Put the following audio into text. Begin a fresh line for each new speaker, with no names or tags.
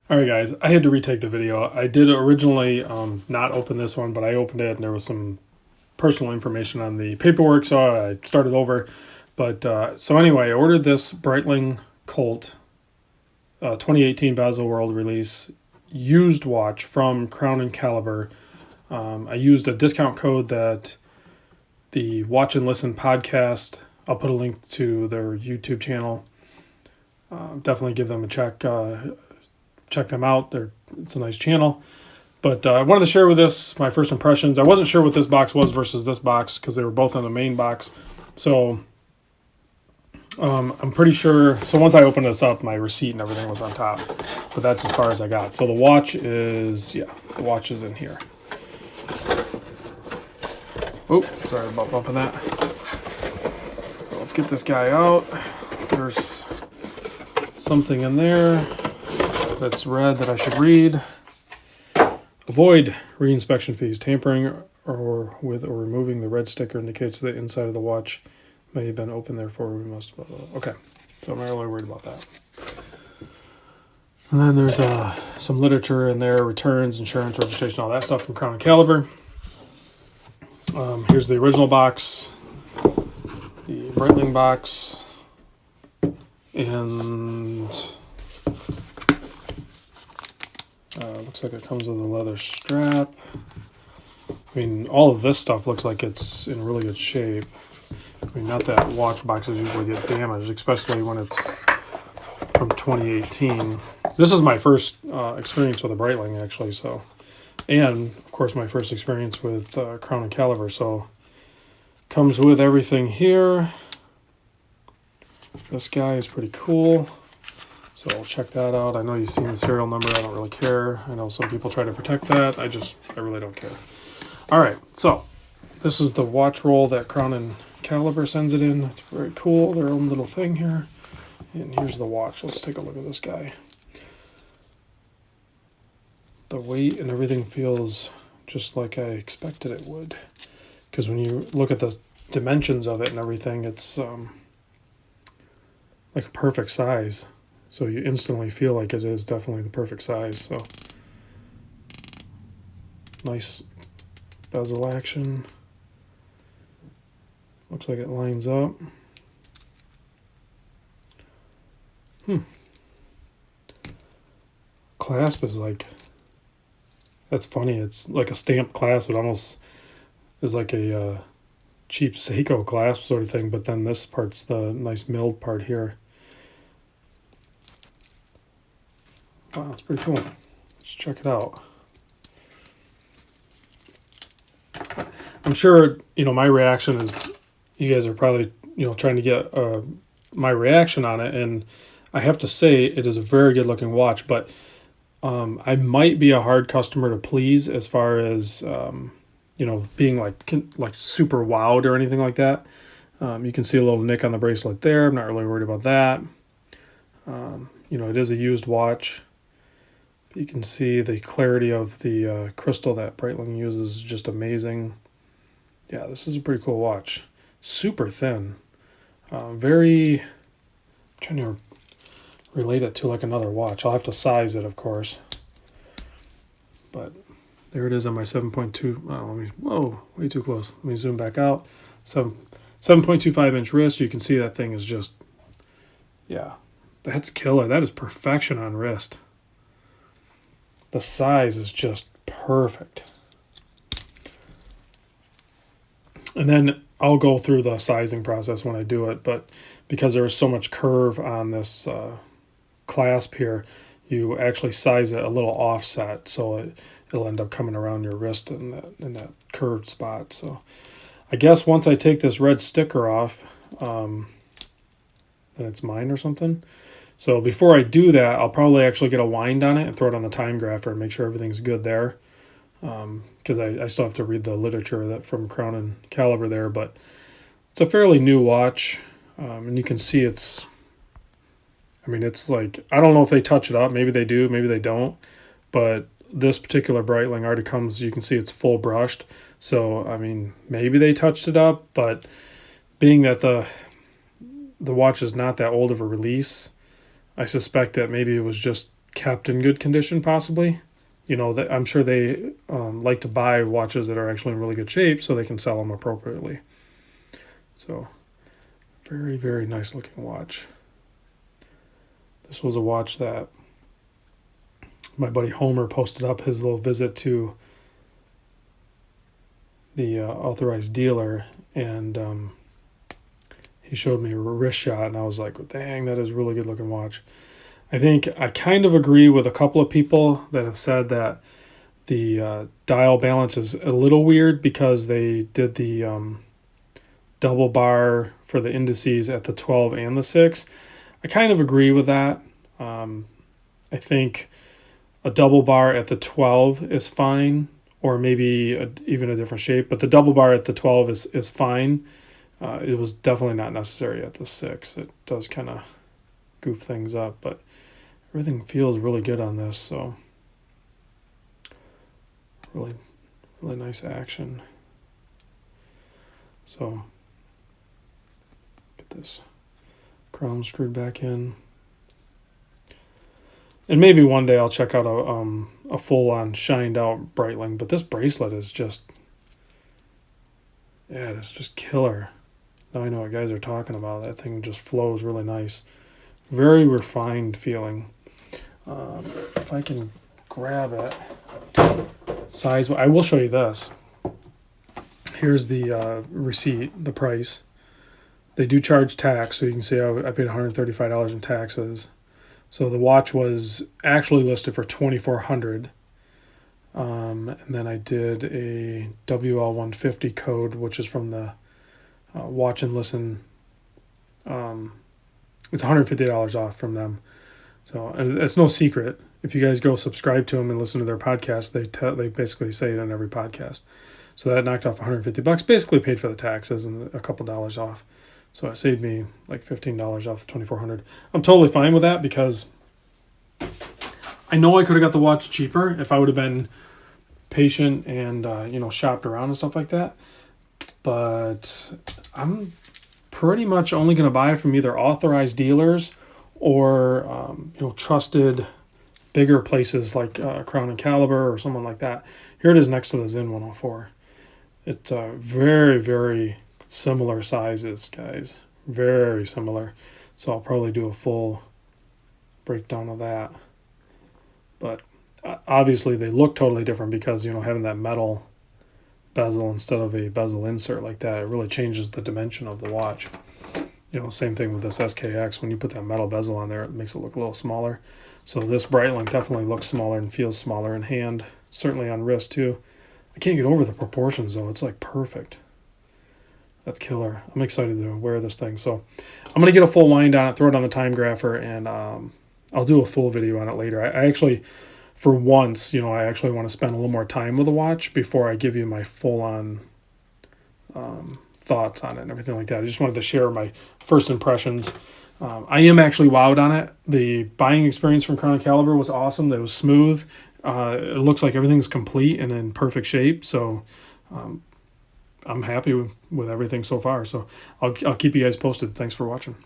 All right, guys, I had to retake the video. I did originally not open this one, but I opened it and there was some personal information on the paperwork, so I started over. But so anyway, I ordered this Breitling Colt 2018 Basel World release used watch from Crown and Caliber. I used a discount code that the Watch and Listen podcast, I'll put a link to their YouTube channel. Definitely give them a check them out. It's a nice channel. But I wanted to share with this my first impressions. I wasn't sure what this box was versus this box because they were both in the main box. So I'm pretty sure. So once I opened this up, my receipt and everything was on top. But that's as far as I got. So the watch is in here. Oh, sorry about bumping that. So let's get this guy out. There's something in there that's red that I should read. Avoid reinspection fees. Tampering or removing the red sticker indicates the inside of the watch may have been open, therefore we must... Okay, so I'm not really worried about that. And then there's some literature in there, returns, insurance, registration, all that stuff from Crown and Caliber. Here's the original box, the Breitling box, and looks like it comes with a leather strap. I mean, all of this stuff looks like it's in really good shape. I mean, not that watch boxes usually get damaged, especially when it's from 2018. This is my first experience with a Breitling, actually, so. And, of course, my first experience with Crown and Caliber, so. Comes with everything here. This guy is pretty cool. So I'll check that out. I know you've seen the serial number. I don't really care. I know some people try to protect that. I really don't care. All right, so this is the watch roll that Crown and Caliber sends it in. It's very cool, their own little thing here. And here's the watch. Let's take a look at this guy. The weight and everything feels just like I expected it would. Because when you look at the dimensions of it and everything, it's like a perfect size. So you instantly feel like it is definitely the perfect size. So nice bezel action. Looks like it lines up. Clasp is like, that's funny. It's like a stamped clasp. It almost is like a cheap Seiko clasp sort of thing. But then this part's the nice milled part here. Wow, that's pretty cool. Let's check it out. I'm sure, my reaction is, you guys are probably, trying to get my reaction on it. And I have to say, it is a very good looking watch, but I might be a hard customer to please as far as, being like super wowed or anything like that. You can see a little nick on the bracelet there. I'm not really worried about that. It is a used watch. You can see the clarity of the crystal that Breitling uses is just amazing. Yeah, this is a pretty cool watch. Super thin. I'm trying to relate it to like another watch. I'll have to size it, of course. But there it is on my 7.2. Whoa, way too close. Let me zoom back out. 7.25 inch wrist. You can see that thing is just, yeah, that's killer. That is perfection on wrist. The size is just perfect. And then I'll go through the sizing process when I do it, but because there is so much curve on this clasp here, you actually size it a little offset, so it'll end up coming around your wrist in that curved spot. So I guess once I take this red sticker off, then it's mine or something. So before I do that, I'll probably actually get a wind on it and throw it on the time grapher and make sure everything's good there. Because I still have to read the literature from Crown and Caliber there, but it's a fairly new watch, and you can see it's like, I don't know if they touch it up. Maybe they do, maybe they don't, but this particular Breitling already comes, you can see it's full brushed, so maybe they touched it up, but being that the watch is not that old of a release, I suspect that maybe it was just kept in good condition, possibly. You know, that I'm sure they like to buy watches that are actually in really good shape so they can sell them appropriately. So, very, very nice looking watch. This was a watch that my buddy Homer posted up his little visit to the authorized dealer, and he showed me a wrist shot, and I was like, dang, that is a really good looking watch. I think I kind of agree with a couple of people that have said that the dial balance is a little weird because they did the double bar for the indices at the 12 and the 6. I kind of agree with that. I think a double bar at the 12 is fine, or maybe even a different shape, but the double bar at the 12 is fine. It was definitely not necessary at the 6. It does kind of goof things up, but everything feels really good on this, so really, really nice action. So, get this crown screwed back in. And maybe one day I'll check out a full-on shined out Breitling, but this bracelet is just, yeah, it's just killer. Now I know what guys are talking about. That thing just flows really nice. Very refined feeling. If I can grab it, size, I will show you this. Here's the receipt, the price. They do charge tax, so you can see I paid $135 in taxes. So the watch was actually listed for $2,400. And then I did a WL150 code, which is from the Watch and Listen. It's $150 off from them. So, and it's no secret. If you guys go subscribe to them and listen to their podcast, they basically say it on every podcast. So that knocked off $150. Basically paid for the taxes and a couple dollars off. So it saved me like $15 off the $2,400. I'm totally fine with that because I know I could have got the watch cheaper if I would have been patient and shopped around and stuff like that. But I'm pretty much only going to buy from either authorized dealers or trusted bigger places like Crown and Caliber or someone like that. Here it is next to the Zin 104. It's very, very similar sizes, guys. Very similar. So I'll probably do a full breakdown of that. But obviously they look totally different because, having that metal bezel instead of a bezel insert like that, it really changes the dimension of the watch. Same thing with this SKX. When you put that metal bezel on there, it makes it look a little smaller. So this Breitling definitely looks smaller and feels smaller in hand. Certainly on wrist too. I can't get over the proportions though. It's like perfect. That's killer. I'm excited to wear this thing. So I'm going to get a full wind on it, throw it on the time grapher, and I'll do a full video on it later. I actually, for once, I actually want to spend a little more time with the watch before I give you my full-on thoughts on it and everything like that. I just wanted to share my first impressions. I am actually wowed on it. The buying experience from Crown and Caliber was awesome. It was smooth. It looks like everything's complete and in perfect shape. So I'm happy with everything so far. So I'll keep you guys posted. Thanks for watching.